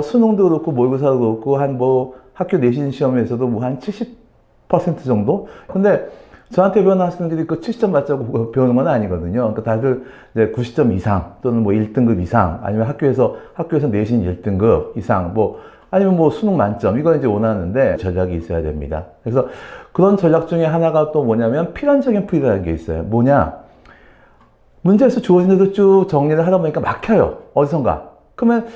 뭐 수능도 그렇고 모의고사도 그렇고 한 뭐 학교 내신 시험에서도 뭐 한 70% 정도? 근데 저한테 배우는 학생들이 그 70점 맞자고 배우는 건 아니거든요. 그러니까 다들 이제 90점 이상 또는 뭐 1등급 이상 아니면 학교에서 내신 1등급 이상 뭐 아니면 뭐 수능 만점 이걸 이제 원하는데 전략이 있어야 됩니다. 그래서 그런 전략 중에 하나가 또 뭐냐면 필연적인 풀이라는 게 있어요. 뭐냐? 문제에서 주어진 대로 쭉 정리를 하다 보니까 막혀요. 어디선가. 그러면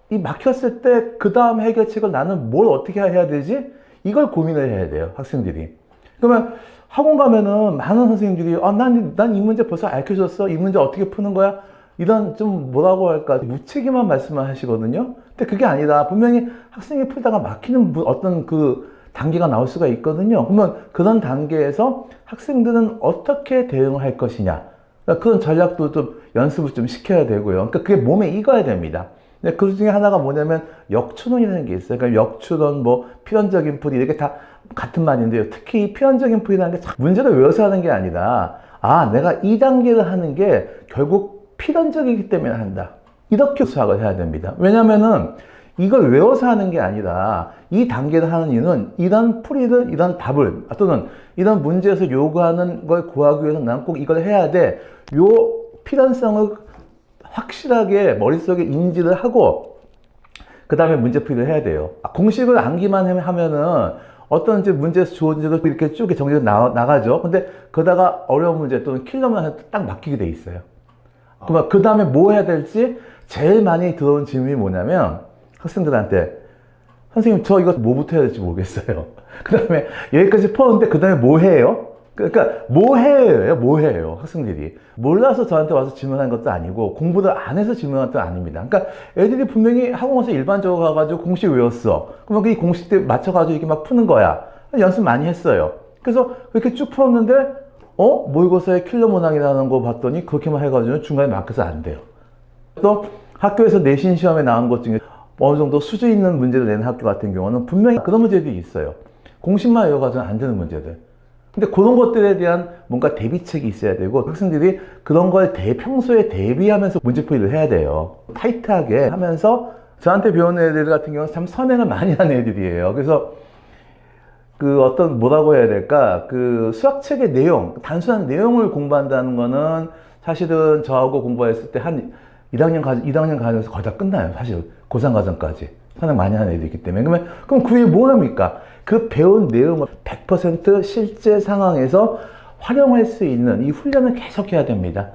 이 막혔을 때 그 다음 해결책을 나는 뭘 어떻게 해야 되지? 이걸 고민을 해야 돼요. 학생들이. 그러면 학원 가면은 많은 선생님들이 난 이 문제 벌써 알려줬어. 이 문제 어떻게 푸는 거야? 이런 좀 뭐라고 할까 무책임한 말씀을 하시거든요. 근데 그게 아니다. 분명히 학생이 풀다가 막히는 어떤 그 단계가 나올 수가 있거든요. 그러면 그런 단계에서 학생들은 어떻게 대응을 할 것이냐. 그러니까 그런 전략도 좀 연습을 좀 시켜야 되고요. 그러니까 그게 몸에 익어야 됩니다. 근데 그 중에 하나가 뭐냐면 역추론이라는 게 있어요. 그러니까 역추론, 뭐 필연적인 풀이 이렇게 다 같은 말인데요. 특히 필연적인 풀이라는 게 문제를 외워서 하는 게 아니라 내가 이 단계를 하는 게 결국 필연적이기 때문에 한다. 이렇게 수학을 해야 됩니다. 왜냐면은 이걸 외워서 하는 게 아니라 이 단계를 하는 이유는 이런 풀이를, 이런 답을 또는 이런 문제에서 요구하는 걸 구하기 위해서 나는 꼭 이걸 해야 돼. 요 필연성을 확실하게 머릿속에 인지를 하고 그 다음에 문제풀이를 해야 돼요. 공식을 암기만 하면은 어떤 이제 문제에서 주어진 대로 이렇게 쭉 정리가 나가죠. 근데 그러다가 어려운 문제 또는 킬러만 딱 막히게 돼 있어요. 그러면 그 다음에 뭐 해야 될지 제일 많이 들어온 질문이 뭐냐면 학생들한테 선생님 저 이거 뭐부터 해야 될지 모르겠어요. 그 다음에 여기까지 풀었는데 그 다음에 뭐 해요? 그러니까 뭐 해요? 뭐 해요? 학생들이 몰라서 저한테 와서 질문하는 것도 아니고 공부를 안 해서 질문하는 것도 아닙니다. 그러니까 애들이 분명히 학원에서 일반적으로 가가지고 공식 외웠어. 그러면 이 공식대 맞춰가지고 이렇게 막 푸는 거야. 연습 많이 했어요. 그래서 그렇게 쭉 풀었는데 모의고사에 킬러 문항이라는 거 봤더니 그렇게만 해가지고 중간에 막혀서 안 돼요. 또 학교에서 내신 시험에 나온 것 중에 어느 정도 수준 있는 문제를 내는 학교 같은 경우는 분명히 그런 문제들이 있어요. 공식만 외워가지고는 안 되는 문제들. 근데 그런 것들에 대한 뭔가 대비책이 있어야 되고 학생들이 그런 걸 평소에 대비하면서 문제풀이를 해야 돼요. 타이트하게 하면서 저한테 배우는 애들 같은 경우는 참 선행을 많이 하는 애들이에요. 그래서 그 어떤 뭐라고 해야 될까 그 수학책의 내용, 단순한 내용을 공부한다는 거는 사실은 저하고 공부했을 때 한 1학년 과정에서 거의 다 끝나요. 사실 고3 과정까지 선행 많이 하는 애들이 있기 때문에. 그럼 그 위에 뭐 합니까? 그 배운 내용을 100% 실제 상황에서 활용할 수 있는 이 훈련을 계속 해야 됩니다.